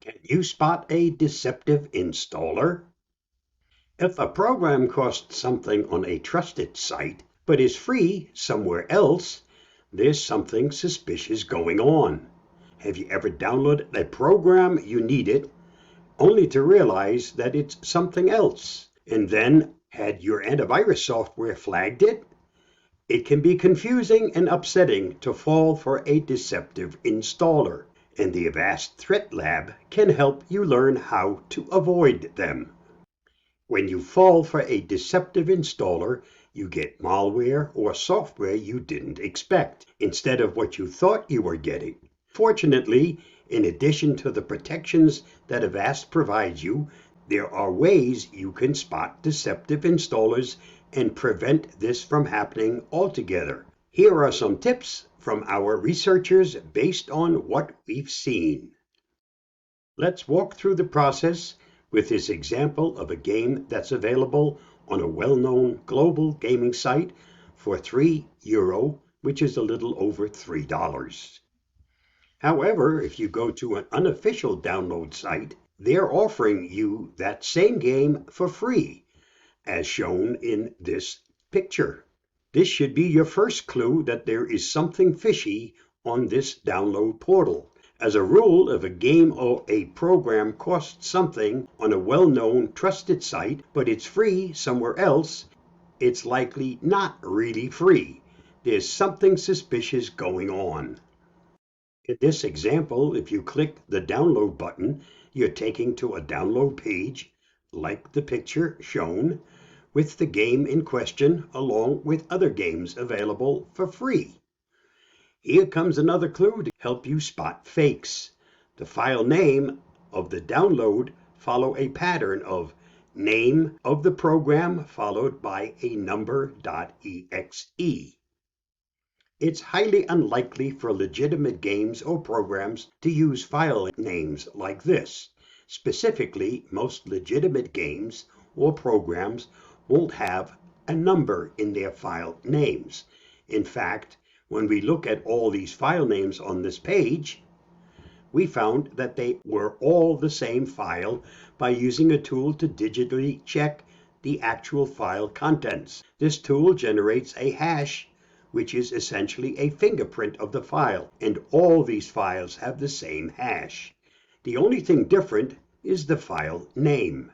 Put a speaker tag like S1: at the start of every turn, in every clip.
S1: Can you spot a deceptive installer? If a program costs something on a trusted site but is free somewhere else, there's something suspicious going on. Have you ever downloaded a program you needed only to realize that it's something else? And then had your antivirus software flagged it? It can be confusing and upsetting to fall for a deceptive installer, and the Avast Threat Lab can help you learn how to avoid them. When you fall for a deceptive installer, you get malware or software you didn't expect, instead of what you thought you were getting. Fortunately, in addition to the protections that Avast provides you, there are ways you can spot deceptive installers and prevent this from happening altogether. Here are some tips from our researchers based on what we've seen. Let's walk through the process with this example of a game that's available on a well-known global gaming site for €3, which is a little over $3. However, if you go to an unofficial download site, they're offering you that same game for free, as shown in this picture. This should be your first clue that there is something fishy on this download portal. As a rule, if a game or a program costs something on a well-known, trusted site, but it's free somewhere else, it's likely not really free. There's something suspicious going on. In this example, if you click the download button, you're taken to a download page, like the picture shown, with the game in question along with other games available for free. Here comes another clue to help you spot fakes. The file name of the download follow a pattern of name of the program followed by a number.exe. It's highly unlikely for legitimate games or programs to use file names like this. Specifically, most legitimate games or programs won't have a number in their file names. In fact, when we look at all these file names on this page, we found that they were all the same file by using a tool to digitally check the actual file contents. This tool generates a hash, which is essentially a fingerprint of the file, and all these files have the same hash. The only thing different is the file name.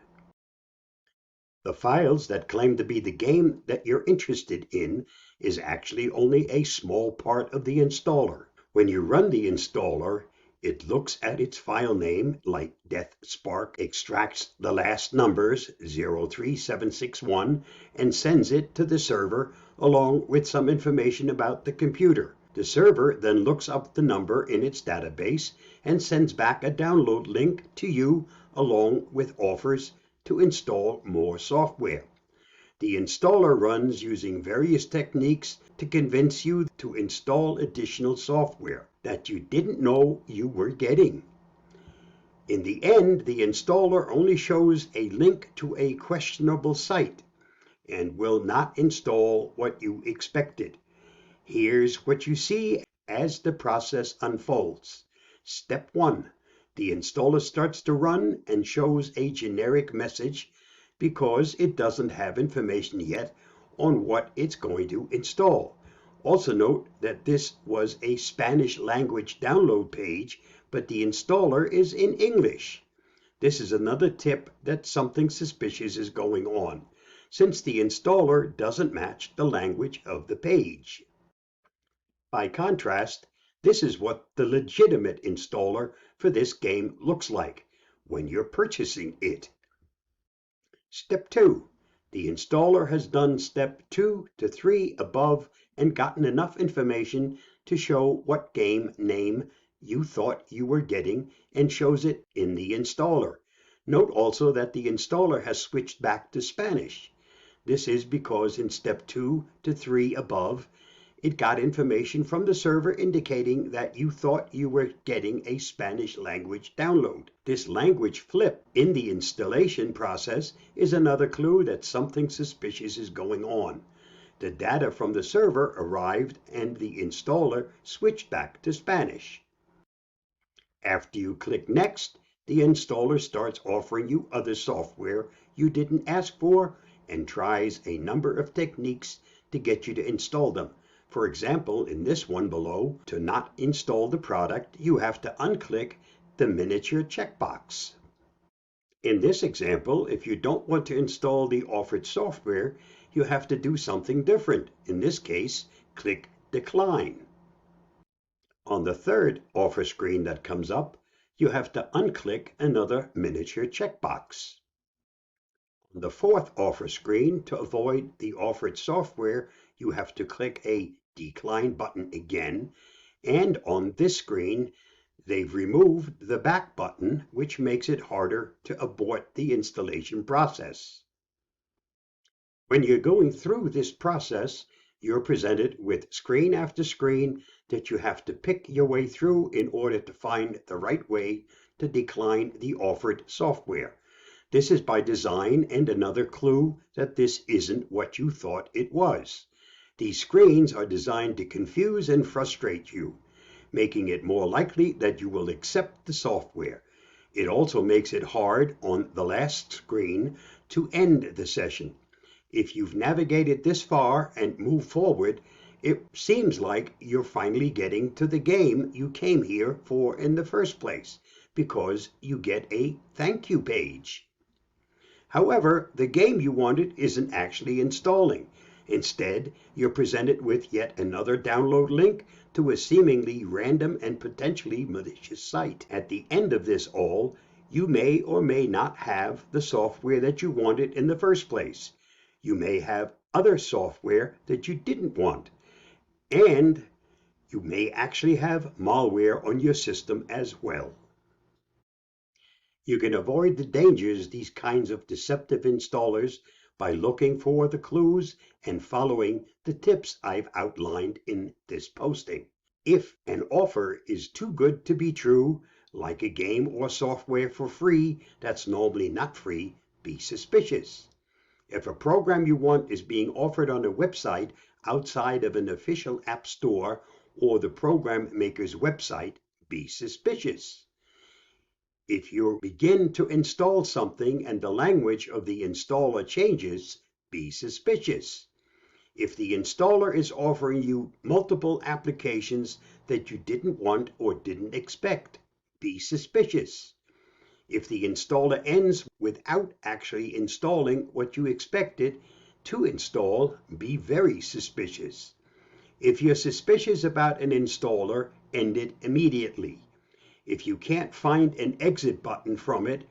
S1: The files that claim to be the game that you're interested in is actually only a small part of the installer. When you run the installer, it looks at its file name, like DeathSpark, extracts the last numbers 03761 and sends it to the server along with some information about the computer. The server then looks up the number in its database and sends back a download link to you along with offers to install more software. The installer runs using various techniques to convince you to install additional software that you didn't know you were getting. In the end, the installer only shows a link to a questionable site and will not install what you expected. Here's what you see as the process unfolds. Step 1. The installer starts to run and shows a generic message because it doesn't have information yet on what it's going to install. Also note that this was a Spanish language download page, but the installer is in English. This is another tip that something suspicious is going on, since the installer doesn't match the language of the page. By contrast, this is what the legitimate installer for this game looks like when you're purchasing it. Step 2. The installer has done step 2 to 3 above and gotten enough information to show what game name you thought you were getting and shows it in the installer. Note also that the installer has switched back to Spanish. This is because in step 2 to 3 above, it got information from the server indicating that you thought you were getting a Spanish language download. This language flip in the installation process is another clue that something suspicious is going on. The data from the server arrived and the installer switched back to Spanish. After you click Next, the installer starts offering you other software you didn't ask for and tries a number of techniques to get you to install them. For example, in this one below, to not install the product, you have to unclick the miniature checkbox. In this example, if you don't want to install the offered software, you have to do something different. In this case, click Decline. On the third offer screen that comes up, you have to unclick another miniature checkbox. On the fourth offer screen, to avoid the offered software, you have to click a Decline button again, and on this screen, they've removed the back button, which makes it harder to abort the installation process. When you're going through this process, you're presented with screen after screen that you have to pick your way through in order to find the right way to decline the offered software. This is by design and another clue that this isn't what you thought it was. These screens are designed to confuse and frustrate you, making it more likely that you will accept the software. It also makes it hard on the last screen to end the session. If you've navigated this far and moved forward, it seems like you're finally getting to the game you came here for in the first place, because you get a thank you page. However, the game you wanted isn't actually installing. Instead, you're presented with yet another download link to a seemingly random and potentially malicious site. At the end of this all, you may or may not have the software that you wanted in the first place. You may have other software that you didn't want, and you may actually have malware on your system as well. You can avoid the dangers these kinds of deceptive installers by looking for the clues and following the tips I've outlined in this posting. If an offer is too good to be true, like a game or software for free that's normally not free, be suspicious. If a program you want is being offered on a website outside of an official app store or the program maker's website, be suspicious. If you begin to install something and the language of the installer changes, be suspicious. If the installer is offering you multiple applications that you didn't want or didn't expect, be suspicious. If the installer ends without actually installing what you expected to install, be very suspicious. If you're suspicious about an installer, end it immediately. If you can't find an exit button from it,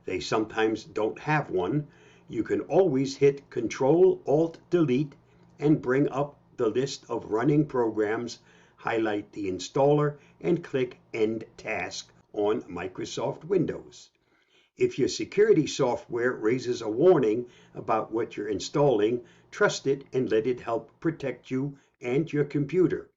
S1: they sometimes don't have one, you can always hit Control-Alt-Delete and bring up the list of running programs, highlight the installer, and click End Task on Microsoft Windows. If your security software raises a warning about what you're installing, trust it and let it help protect you and your computer.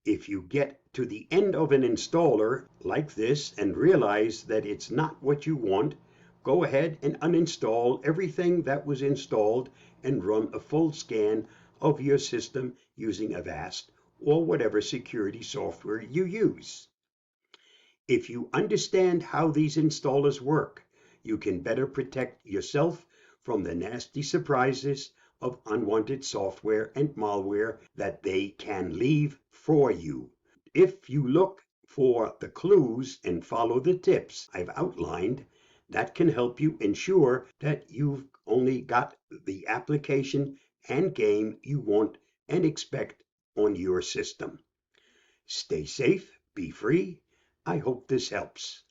S1: If you get to the end of an installer like this and realize that it's not what you want, go ahead and uninstall everything that was installed and run a full scan of your system using Avast or whatever security software you use. If you understand how these installers work, you can better protect yourself from the nasty surprises of unwanted software and malware that they can leave for you. If you look for the clues and follow the tips I've outlined, that can help you ensure that you've only got the application and game you want and expect on your system. Stay safe, be free. I hope this helps.